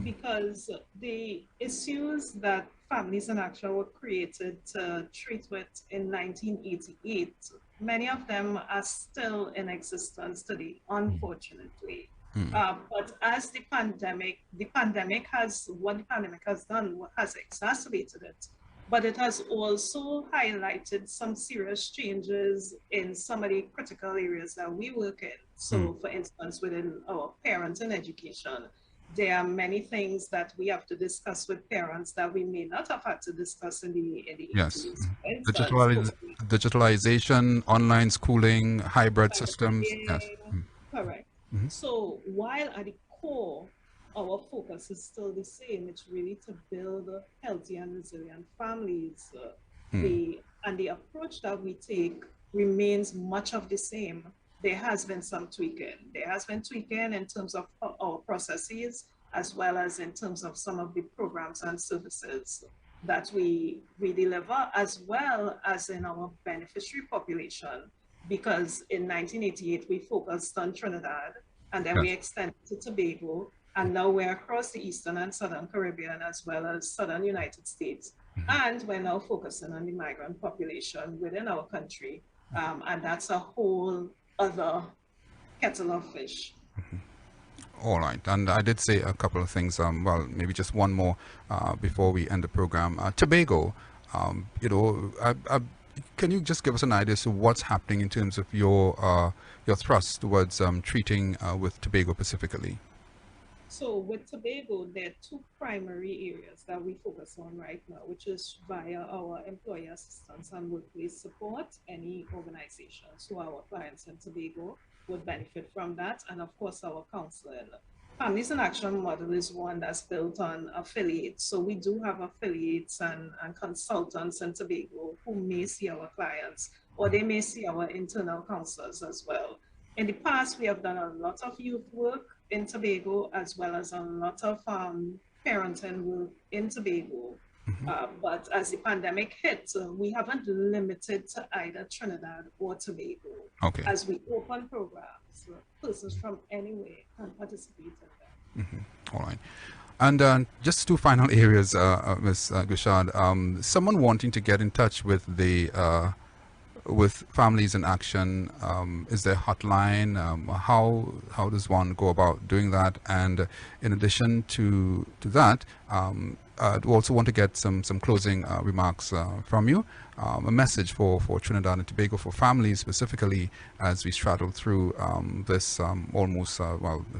Speaker 2: because the issues that Families in Action were created to treat with in 1988, many of them are still in existence today, unfortunately. But as the pandemic has, what the pandemic has done has exacerbated it, but it has also highlighted some serious changes in some of the critical areas that we work in. So for instance, within our parenting education, there are many things that we have to discuss with parents that we may not have had to discuss in the
Speaker 1: Yes.
Speaker 2: 80s. For instance,
Speaker 1: Digitalization, online schooling, hybrid systems. Yes.
Speaker 2: correct. So while at the core, our focus is still the same. It's really to build healthy and resilient families. The approach that we take remains much of the same. There has been some tweaking. There has been tweaking in terms of our processes, as well as in terms of some of the programs and services that we deliver, as well as in our beneficiary population. Because in 1988, we focused on Trinidad, and then we extended to Tobago, and now we're across the Eastern and Southern Caribbean, as well as Southern United States. And we're now focusing on the migrant population within our country. And that's a whole other kettle of fish.
Speaker 1: All right, and I did say a couple of things. Well, maybe just one more before we end the program. Tobago, can you just give us an idea as to what's happening in terms of your thrust towards treating with Tobago specifically?
Speaker 2: So with Tobago, there are two primary areas that we focus on right now, which is via our employee assistance and workplace support. Any organizations who are our clients in Tobago would benefit from that. And of course, our counseling. Families in Action model is one that's built on affiliates. So we do have affiliates and consultants in Tobago who may see our clients, or they may see our internal counselors as well. In the past, we have done a lot of youth work in Tobago, as well as a lot of parenting work in Tobago. But as the pandemic hit, we haven't limited to either Trinidad or Tobago.
Speaker 1: Okay.
Speaker 2: As we open programs, persons from anywhere can participate in them.
Speaker 1: All right. And just two final areas, Ms. Gushad. Someone wanting to get in touch with with Families in Action, is there a hotline? How does one go about doing that? And in addition to that, I'd also want to get some closing remarks from you, a message for Trinidad and Tobago, for families specifically, as we straddle through this almost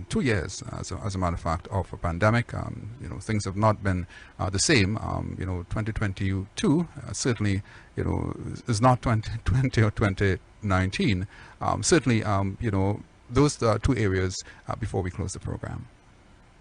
Speaker 1: 2 years, as a matter of fact, of a pandemic. Things have not been the same. 2022 certainly is not 2020 or 2019. Certainly, those two areas before we close the program.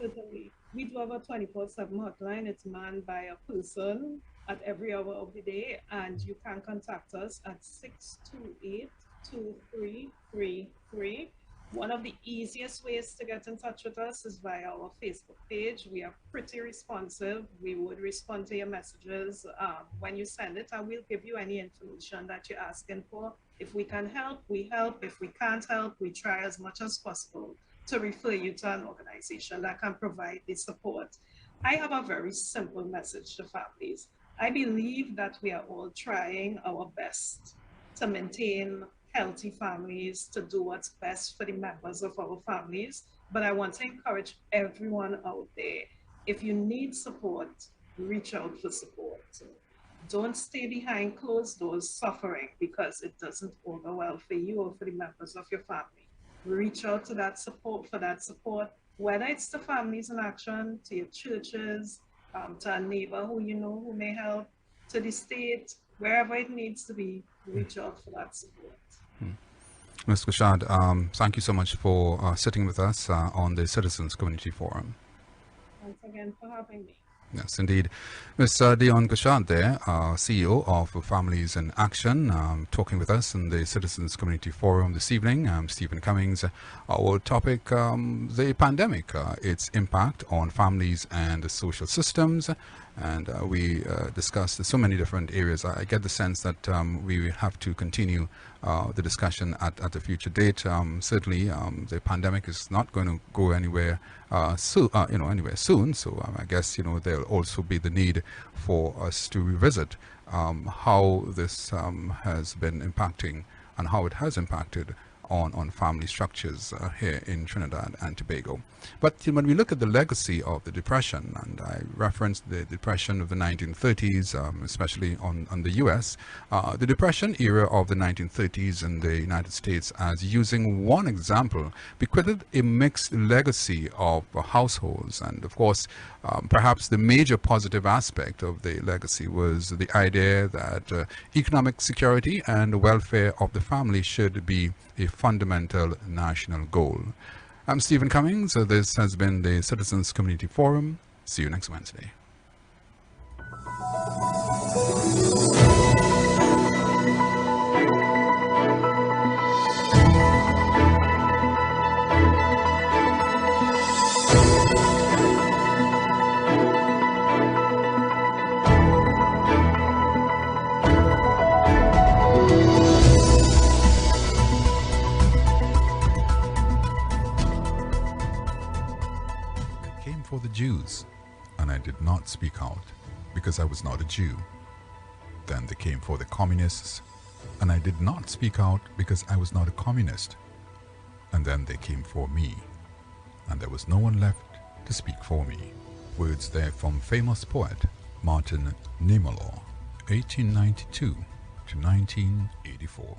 Speaker 2: Certainly. We do have a 24/7 hotline. It's manned by a person at every hour of the day, and you can contact us at 628-2333. One of the easiest ways to get in touch with us is via our Facebook page. We are pretty responsive. We would respond to your messages when you send it, and we'll give you any information that you're asking for. If we can help, we help. If we can't help, we try as much as possible to refer you to an organization that can provide the support. I have a very simple message to families. I believe that we are all trying our best to maintain healthy families, to do what's best for the members of our families. But I want to encourage everyone out there, if you need support, reach out for support. Don't stay behind closed doors suffering because it doesn't augur well for you or for the members of your family. Reach out to that support, whether it's to Families in Action, to your churches, to a neighbor who you know who may help. to the state, wherever it needs to be, reach out for that support.
Speaker 1: Ms. Kushad, thank you so much for sitting with us on the Citizens Community Forum.
Speaker 2: Thanks again for having me.
Speaker 1: Yes, indeed. Ms. Dion Kushad there, CEO of Families in Action, talking with us in the Citizens Community Forum this evening. Stephen Cummings. Our topic, the pandemic, its impact on families and the social systems. And we discussed so many different areas. I get the sense that we will have to continue the discussion at a future date. Certainly, the pandemic is not going to go anywhere anywhere soon. So I guess there'll also be the need for us to revisit how this has been impacting and how it has impacted on family structures here in Trinidad and Tobago. But when we look at the legacy of the Depression, and I referenced the Depression of the 1930s, especially on the US, the Depression era of the 1930s in the United States, as using one example, bequeathed a mixed legacy of households. And of course, perhaps the major positive aspect of the legacy was the idea that economic security and welfare of the family should be a fundamental national goal. I'm Stephen Cummings. This has been the Citizens Community Forum. See you next Wednesday. For the Jews, and I did not speak out because I was not a Jew. Then they came for the communists, and I did not speak out because I was not a communist. And then they came for me, and there was no one left to speak for me. Words there from famous poet Martin Niemöller, 1892 to 1984.